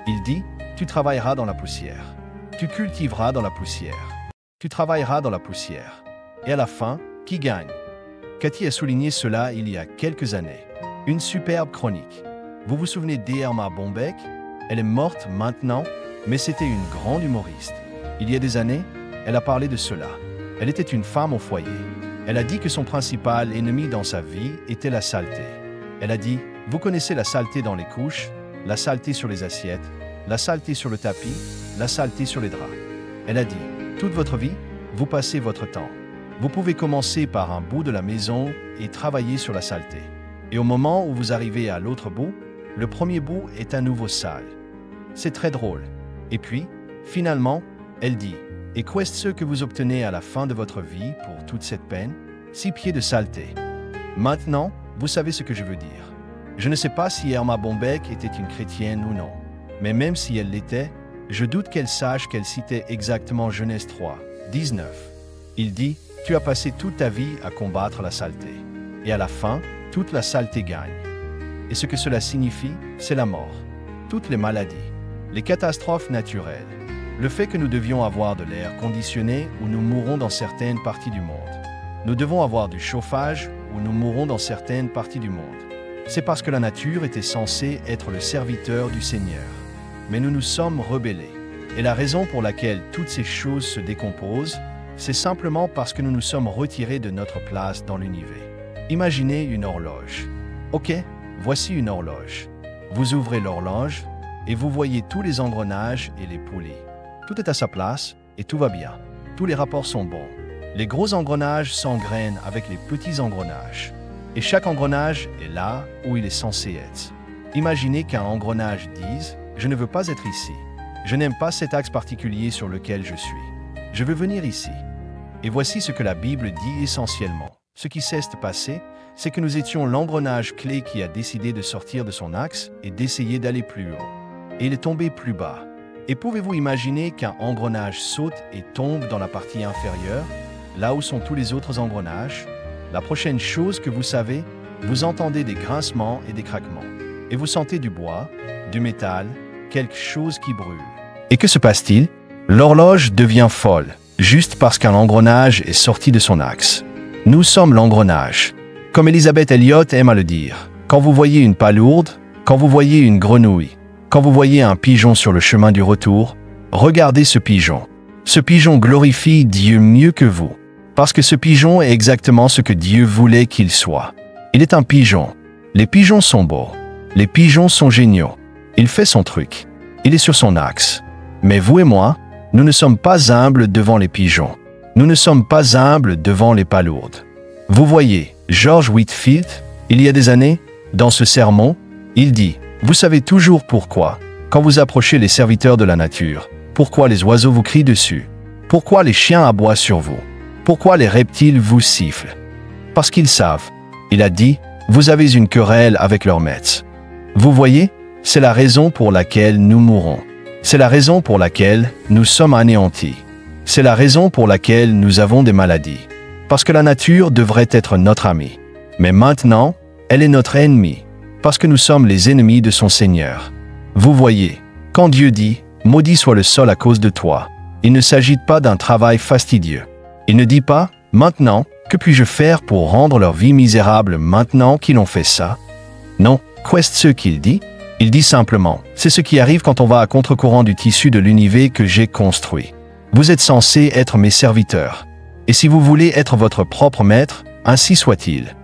Il dit, tu travailleras dans la poussière. Tu cultiveras dans la poussière. Tu travailleras dans la poussière. Et à la fin, qui gagne? Cathy a souligné cela il y a quelques années. Une superbe chronique. Vous vous souvenez d'Irma Bombeck? Elle est morte maintenant, mais c'était une grande humoriste. Il y a des années, elle a parlé de cela. Elle était une femme au foyer. Elle a dit que son principal ennemi dans sa vie était la saleté. Elle a dit, vous connaissez la saleté dans les couches, la saleté sur les assiettes, la saleté sur le tapis, la saleté sur les draps. Elle a dit, toute votre vie, vous passez votre temps. Vous pouvez commencer par un bout de la maison et travailler sur la saleté. Et au moment où vous arrivez à l'autre bout, le premier bout est à nouveau sale. C'est très drôle. Et puis, finalement, elle dit, et qu'est-ce que vous obtenez à la fin de votre vie pour toute cette peine? 6 pieds de saleté. Maintenant, vous savez ce que je veux dire. Je ne sais pas si Irma Bombeck était une chrétienne ou non. Mais même si elle l'était, je doute qu'elle sache qu'elle citait exactement Genèse 3, 19. Il dit, tu as passé toute ta vie à combattre la saleté. Et à la fin, toute la saleté gagne. Et ce que cela signifie, c'est la mort. Toutes les maladies, les catastrophes naturelles, le fait que nous devions avoir de l'air conditionné ou nous mourrons dans certaines parties du monde. Nous devons avoir du chauffage ou nous mourrons dans certaines parties du monde. C'est parce que la nature était censée être le serviteur du Seigneur. Mais nous nous sommes rebellés. Et la raison pour laquelle toutes ces choses se décomposent, c'est simplement parce que nous nous sommes retirés de notre place dans l'univers. Imaginez une horloge. Ok, voici une horloge. Vous ouvrez l'horloge et vous voyez tous les engrenages et les poulies. Tout est à sa place et tout va bien. Tous les rapports sont bons. Les gros engrenages s'engrainent avec les petits engrenages. Et chaque engrenage est là où il est censé être. Imaginez qu'un engrenage dise « Je ne veux pas être ici. Je n'aime pas cet axe particulier sur lequel je suis. Je veux venir ici. » Et voici ce que la Bible dit essentiellement. Ce qui s'est passé, c'est que nous étions l'engrenage clé qui a décidé de sortir de son axe et d'essayer d'aller plus haut. Et il est tombé plus bas. Et pouvez-vous imaginer qu'un engrenage saute et tombe dans la partie inférieure, là où sont tous les autres engrenages? La prochaine chose que vous savez, vous entendez des grincements et des craquements. Et vous sentez du bois, du métal, quelque chose qui brûle. Et que se passe-t-il? L'horloge devient folle, juste parce qu'un engrenage est sorti de son axe. Nous sommes l'engrenage. Comme Elisabeth Elliot aime à le dire, quand vous voyez une palourde, quand vous voyez une grenouille, quand vous voyez un pigeon sur le chemin du retour, regardez ce pigeon. Ce pigeon glorifie Dieu mieux que vous, parce que ce pigeon est exactement ce que Dieu voulait qu'il soit. Il est un pigeon. Les pigeons sont beaux. Les pigeons sont géniaux. Il fait son truc. Il est sur son axe. Mais vous et moi, nous ne sommes pas humbles devant les pigeons. Nous ne sommes pas humbles devant les palourdes. Vous voyez, George Whitefield, il y a des années, dans ce sermon, il dit « Vous savez toujours pourquoi, quand vous approchez les serviteurs de la nature, pourquoi les oiseaux vous crient dessus, pourquoi les chiens aboient sur vous, pourquoi les reptiles vous sifflent. Parce qu'ils savent. » Il a dit « Vous avez une querelle avec leur maître. » Vous voyez, c'est la raison pour laquelle nous mourons. C'est la raison pour laquelle nous sommes anéantis. C'est la raison pour laquelle nous avons des maladies. Parce que la nature devrait être notre amie. Mais maintenant, elle est notre ennemie. Parce que nous sommes les ennemis de son Seigneur. Vous voyez, quand Dieu dit « Maudit soit le sol à cause de toi », il ne s'agit pas d'un travail fastidieux. Il ne dit pas « Maintenant, que puis-je faire pour rendre leur vie misérable maintenant qu'ils ont fait ça ?» Non, qu'est-ce ce qu'il dit? Il dit simplement « C'est ce qui arrive quand on va à contre-courant du tissu de l'univers que j'ai construit. Vous êtes censés être mes serviteurs. Et si vous voulez être votre propre maître, ainsi soit-il.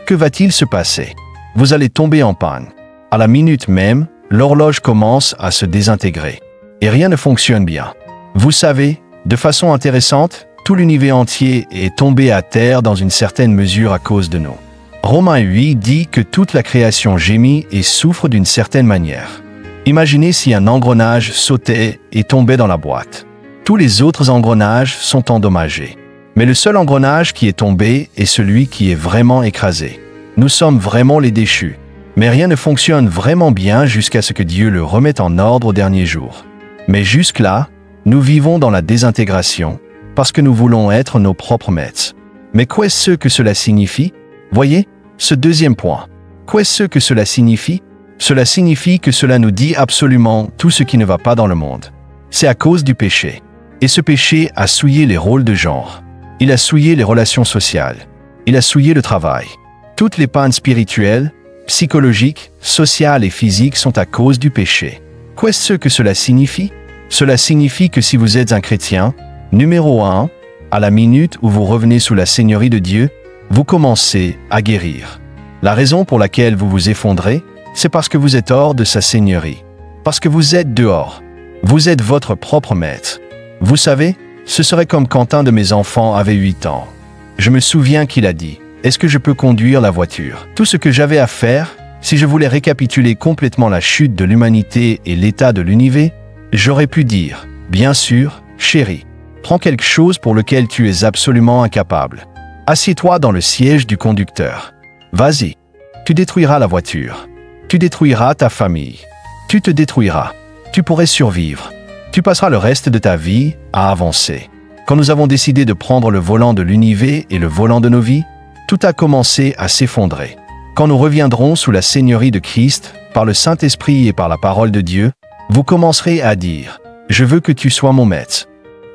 Que va-t-il se passer? Vous allez tomber en panne. À la minute même, l'horloge commence à se désintégrer. Et rien ne fonctionne bien. Vous savez, de façon intéressante, tout l'univers entier est tombé à terre dans une certaine mesure à cause de nous. Romains 8 dit que toute la création gémit et souffre d'une certaine manière. Imaginez si un engrenage sautait et tombait dans la boîte. Tous les autres engrenages sont endommagés. Mais le seul engrenage qui est tombé est celui qui est vraiment écrasé. Nous sommes vraiment les déchus. Mais rien ne fonctionne vraiment bien jusqu'à ce que Dieu le remette en ordre au dernier jour. Mais jusque-là, nous vivons dans la désintégration parce que nous voulons être nos propres maîtres. Mais qu'est-ce que cela signifie? Voyez, ce deuxième point. Qu'est-ce que cela signifie? Cela signifie que cela nous dit absolument tout ce qui ne va pas dans le monde. C'est à cause du péché. Et ce péché a souillé les rôles de genre. Il a souillé les relations sociales. Il a souillé le travail. Toutes les pannes spirituelles, psychologiques, sociales et physiques sont à cause du péché. Qu'est-ce que cela signifie? Cela signifie que si vous êtes un chrétien, numéro 1, à la minute où vous revenez sous la seigneurie de Dieu, vous commencez à guérir. La raison pour laquelle vous vous effondrez, c'est parce que vous êtes hors de sa seigneurie. Parce que vous êtes dehors. Vous êtes votre propre maître. Vous savez, ce serait comme quand un de mes enfants avait 8 ans. Je me souviens qu'il a dit « Est-ce que je peux conduire la voiture ?» Tout ce que j'avais à faire, si je voulais récapituler complètement la chute de l'humanité et l'état de l'univers, j'aurais pu dire « Bien sûr, chérie, prends quelque chose pour lequel tu es absolument incapable. Assieds-toi dans le siège du conducteur. Vas-y, tu détruiras la voiture. Tu détruiras ta famille. Tu te détruiras. Tu pourrais survivre. Tu passeras le reste de ta vie à avancer. » Quand nous avons décidé de prendre le volant de l'univers et le volant de nos vies, tout a commencé à s'effondrer. Quand nous reviendrons sous la seigneurie de Christ, par le Saint-Esprit et par la parole de Dieu, vous commencerez à dire « Je veux que tu sois mon maître. »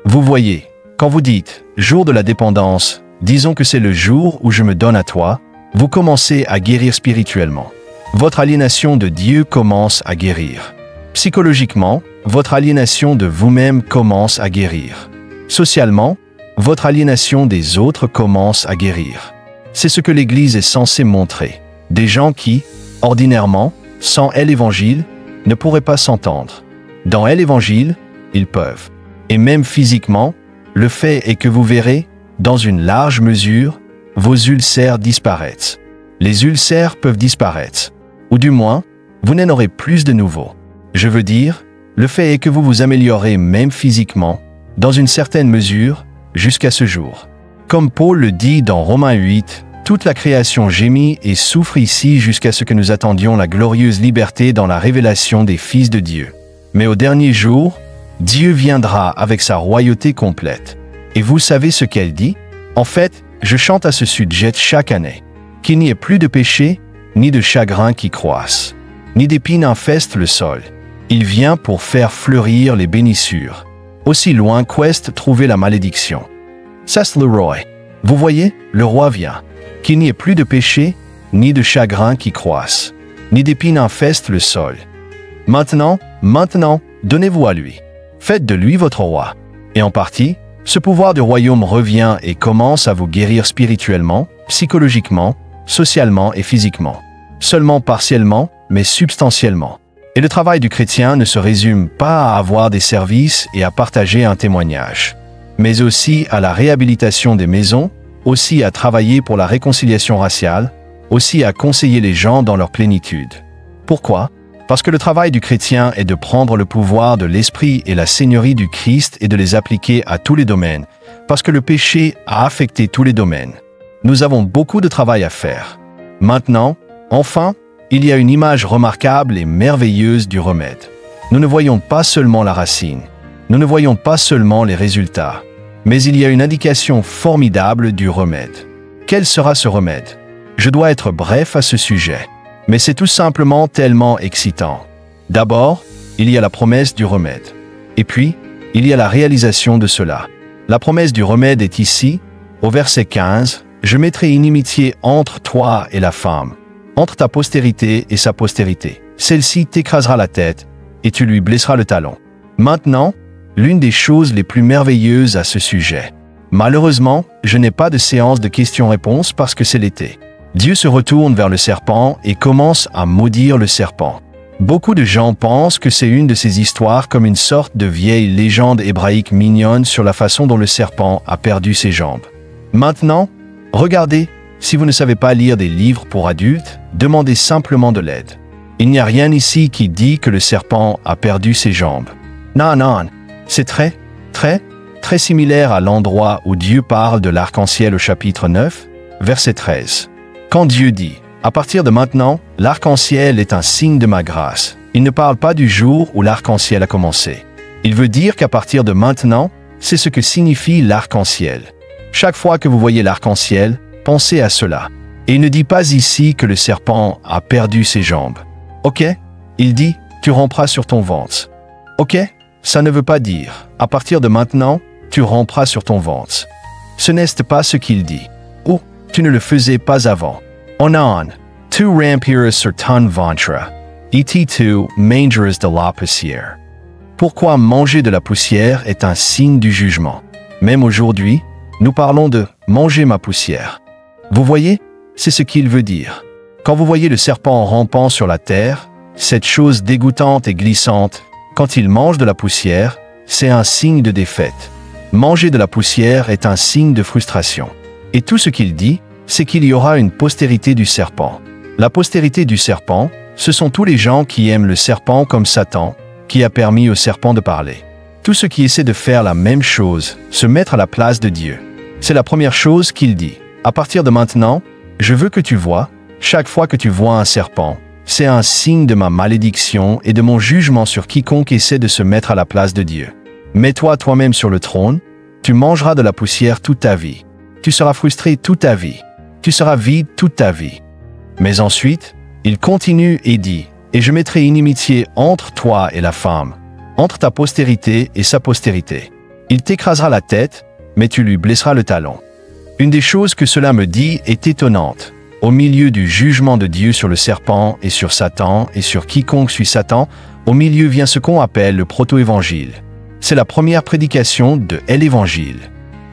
Vous voyez, quand vous dites « jour de la dépendance », disons que c'est le jour où je me donne à toi, vous commencez à guérir spirituellement. Votre aliénation de Dieu commence à guérir. Psychologiquement, votre aliénation de vous-même commence à guérir. Socialement, votre aliénation des autres commence à guérir. C'est ce que l'Église est censée montrer. Des gens qui, ordinairement, sans l'Évangile, ne pourraient pas s'entendre. Dans l'Évangile, ils peuvent. Et même physiquement, le fait est que vous verrez, dans une large mesure, vos ulcères disparaître. Les ulcères peuvent disparaître. Ou du moins, vous n'en aurez plus de nouveau. Je veux dire, le fait est que vous vous améliorez même physiquement, dans une certaine mesure, jusqu'à ce jour. Comme Paul le dit dans Romains 8, Toute la création gémit et souffre ici jusqu'à ce que nous attendions la glorieuse liberté dans la révélation des fils de Dieu. Mais au dernier jour, Dieu viendra avec sa royauté complète. Et vous savez ce qu'elle dit? En fait, je chante à ce sujet chaque année. Qu'il n'y ait plus de péché, ni de chagrin qui croissent, ni d'épines infestent le sol. Il vient pour faire fleurir les bénissures. Aussi loin qu'ouest trouver la malédiction. Ça c'est le roi. Vous voyez, le roi vient. Qu'il n'y ait plus de péché, ni de chagrin qui croissent, ni d'épines infestent le sol. Maintenant, donnez-vous à lui. Faites de lui votre roi. Et en partie, ce pouvoir du royaume revient et commence à vous guérir spirituellement, psychologiquement, socialement et physiquement. Seulement partiellement, mais substantiellement. Et le travail du chrétien ne se résume pas à avoir des services et à partager un témoignage, mais aussi à la réhabilitation des maisons, aussi à travailler pour la réconciliation raciale, aussi à conseiller les gens dans leur plénitude. Pourquoi? Parce que le travail du chrétien est de prendre le pouvoir de l'Esprit et la seigneurie du Christ et de les appliquer à tous les domaines, parce que le péché a affecté tous les domaines. Nous avons beaucoup de travail à faire. Maintenant, enfin, il y a une image remarquable et merveilleuse du remède. Nous ne voyons pas seulement la racine, nous ne voyons pas seulement les résultats, mais il y a une indication formidable du remède. Quel sera ce remède? Je dois être bref à ce sujet. Mais c'est tout simplement tellement excitant. D'abord, il y a la promesse du remède. Et puis, il y a la réalisation de cela. La promesse du remède est ici, au verset 15, « Je mettrai inimitié entre toi et la femme, entre ta postérité et sa postérité. Celle-ci t'écrasera la tête, et tu lui blesseras le talon. » Maintenant, l'une des choses les plus merveilleuses à ce sujet. Malheureusement, je n'ai pas de séance de questions-réponses parce que c'est l'été. Dieu se retourne vers le serpent et commence à maudire le serpent. Beaucoup de gens pensent que c'est une de ces histoires comme une sorte de vieille légende hébraïque mignonne sur la façon dont le serpent a perdu ses jambes. Maintenant, regardez, si vous ne savez pas lire des livres pour adultes, demandez simplement de l'aide. Il n'y a rien ici qui dit que le serpent a perdu ses jambes. Non, c'est très similaire à l'endroit où Dieu parle de l'arc-en-ciel au chapitre 9, verset 13. Quand Dieu dit « À partir de maintenant, l'arc-en-ciel est un signe de ma grâce », il ne parle pas du jour où l'arc-en-ciel a commencé. Il veut dire qu'à partir de maintenant, c'est ce que signifie l'arc-en-ciel. Chaque fois que vous voyez l'arc-en-ciel, pensez à cela. Et il ne dit pas ici que le serpent a perdu ses jambes. Ok? Il dit « Tu ramperas sur ton ventre ». Ok? Ça ne veut pas dire « À partir de maintenant, tu ramperas sur ton ventre ». Ce n'est pas ce qu'il dit. Oh, tu ne le faisais pas avant. Onan, tu rampiras sur ton ventre, et tu mangeras de la poussière. Pourquoi manger de la poussière est un signe du jugement. Même aujourd'hui, nous parlons de « manger ma poussière ». Vous voyez, c'est ce qu'il veut dire. Quand vous voyez le serpent rampant sur la terre, cette chose dégoûtante et glissante, quand il mange de la poussière, c'est un signe de défaite. Manger de la poussière est un signe de frustration. Et tout ce qu'il dit, c'est qu'il y aura une postérité du serpent. La postérité du serpent, ce sont tous les gens qui aiment le serpent comme Satan, qui a permis au serpent de parler. Tous ceux qui essaient de faire la même chose, se mettre à la place de Dieu. C'est la première chose qu'il dit. À partir de maintenant, je veux que tu vois, chaque fois que tu vois un serpent, c'est un signe de ma malédiction et de mon jugement sur quiconque essaie de se mettre à la place de Dieu. Mets-toi toi-même sur le trône, tu mangeras de la poussière toute ta vie. Tu seras frustré toute ta vie. Tu seras vide toute ta vie. Mais ensuite, il continue et dit, « Et je mettrai inimitié entre toi et la femme, entre ta postérité et sa postérité. Il t'écrasera la tête, mais tu lui blesseras le talon. » Une des choses que cela me dit est étonnante. Au milieu du jugement de Dieu sur le serpent et sur Satan et sur quiconque suit Satan, au milieu vient ce qu'on appelle le proto-évangile. C'est la première prédication de l'Évangile.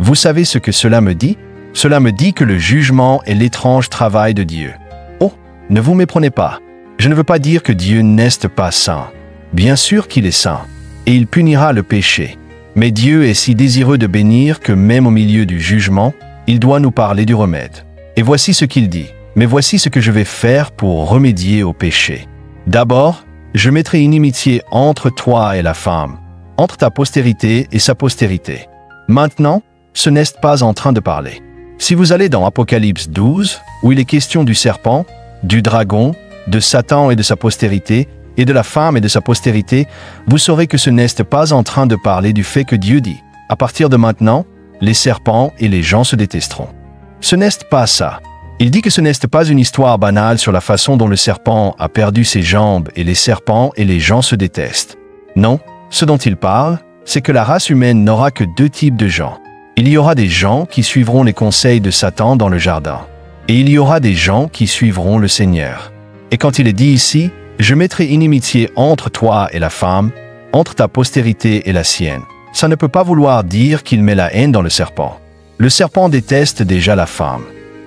Vous savez ce que cela me dit? Cela me dit que le jugement est l'étrange travail de Dieu. Oh, ne vous méprenez pas. Je ne veux pas dire que Dieu n'est pas saint. Bien sûr qu'il est saint, et il punira le péché. Mais Dieu est si désireux de bénir que même au milieu du jugement, il doit nous parler du remède. Et voici ce qu'il dit. Mais voici ce que je vais faire pour remédier au péché. D'abord, je mettrai inimitié entre toi et la femme, entre ta postérité et sa postérité. Maintenant, ce n'est pas en train de parler. Si vous allez dans Apocalypse 12, où il est question du serpent, du dragon, de Satan et de sa postérité, et de la femme et de sa postérité, vous saurez que ce n'est pas en train de parler du fait que Dieu dit « À partir de maintenant, les serpents et les gens se détesteront ». Ce n'est pas ça. Il dit que ce n'est pas une histoire banale sur la façon dont le serpent a perdu ses jambes et les serpents et les gens se détestent. Non, ce dont il parle, c'est que la race humaine n'aura que deux types de gens. Il y aura des gens qui suivront les conseils de Satan dans le jardin. Et il y aura des gens qui suivront le Seigneur. Et quand il est dit ici, « Je mettrai inimitié entre toi et la femme, entre ta postérité et la sienne », ça ne peut pas vouloir dire qu'il met la haine dans le serpent. Le serpent déteste déjà la femme.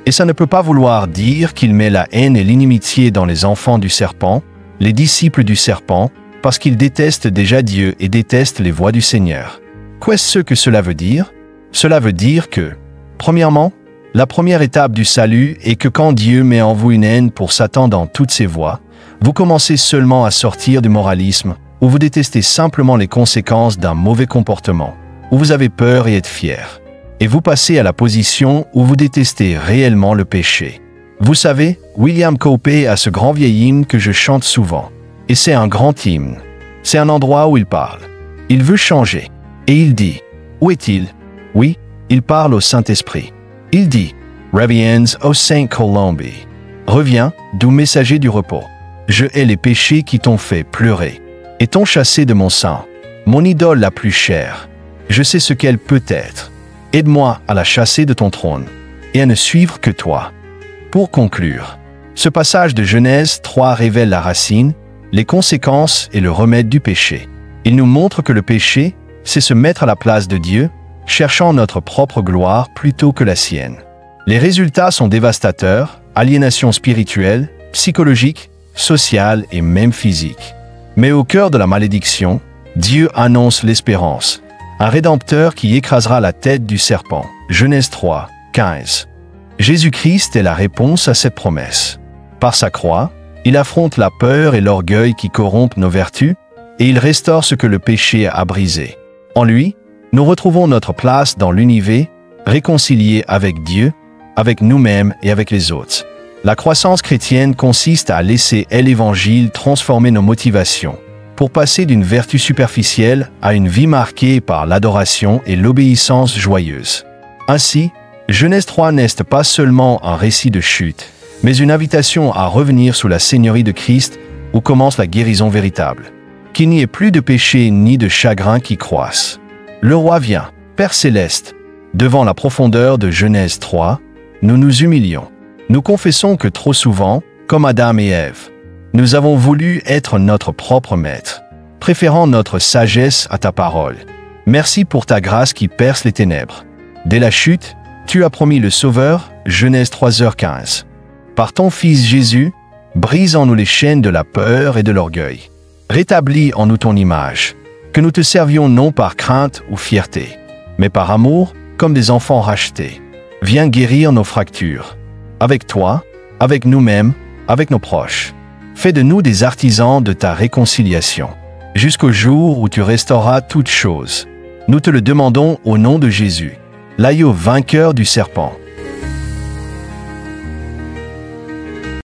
Et ça ne peut pas vouloir dire qu'il met la haine et l'inimitié dans les enfants du serpent, les disciples du serpent, parce qu'il déteste déjà Dieu et déteste les voies du Seigneur. Qu'est-ce que cela veut dire? Cela veut dire que, premièrement, la première étape du salut est que quand Dieu met en vous une haine pour Satan dans toutes ses voies, vous commencez seulement à sortir du moralisme, où vous détestez simplement les conséquences d'un mauvais comportement, où vous avez peur et êtes fier. Et vous passez à la position où vous détestez réellement le péché. Vous savez, William Cowper a ce grand vieil hymne que je chante souvent. Et c'est un grand hymne. C'est un endroit où il parle. Il veut changer. Et il dit, où est-il? Oui, il parle au Saint-Esprit. Il dit, Reviens, ô Saint Colombi. Reviens, doux messager du repos. Je hais les péchés qui t'ont fait pleurer. Et t'ont chassé de mon sein, mon idole la plus chère. Je sais ce qu'elle peut être. Aide-moi à la chasser de ton trône, et à ne suivre que toi. Pour conclure, ce passage de Genèse 3 révèle la racine, les conséquences et le remède du péché. Il nous montre que le péché, c'est se mettre à la place de Dieu, cherchant notre propre gloire plutôt que la sienne. Les résultats sont dévastateurs, aliénation spirituelle, psychologique, sociale et même physique. Mais au cœur de la malédiction, Dieu annonce l'espérance. Un rédempteur qui écrasera la tête du serpent. Genèse 3, 15. Jésus-Christ est la réponse à cette promesse. Par sa croix, il affronte la peur et l'orgueil qui corrompent nos vertus, et il restaure ce que le péché a brisé. En lui, nous retrouvons notre place dans l'univers, réconciliés avec Dieu, avec nous-mêmes et avec les autres. La croissance chrétienne consiste à laisser l'Évangile transformer nos motivations, pour passer d'une vertu superficielle à une vie marquée par l'adoration et l'obéissance joyeuse. Ainsi, Genèse 3 n'est pas seulement un récit de chute, mais une invitation à revenir sous la seigneurie de Christ où commence la guérison véritable. Qu'il n'y ait plus de péché ni de chagrin qui croissent. Le roi vient, Père céleste. Devant la profondeur de Genèse 3, nous nous humilions. Nous confessons que trop souvent, comme Adam et Ève, nous avons voulu être notre propre maître, préférant notre sagesse à ta parole. Merci pour ta grâce qui perce les ténèbres. Dès la chute, tu as promis le Sauveur, Genèse 3h15. Par ton Fils Jésus, brise en nous les chaînes de la peur et de l'orgueil. Rétablis en nous ton image, que nous te servions non par crainte ou fierté, mais par amour, comme des enfants rachetés. Viens guérir nos fractures. Avec toi, avec nous-mêmes, avec nos proches. Fais de nous des artisans de ta réconciliation, jusqu'au jour où tu restaureras toutes choses. Nous te le demandons au nom de Jésus, l'agneau vainqueur du serpent.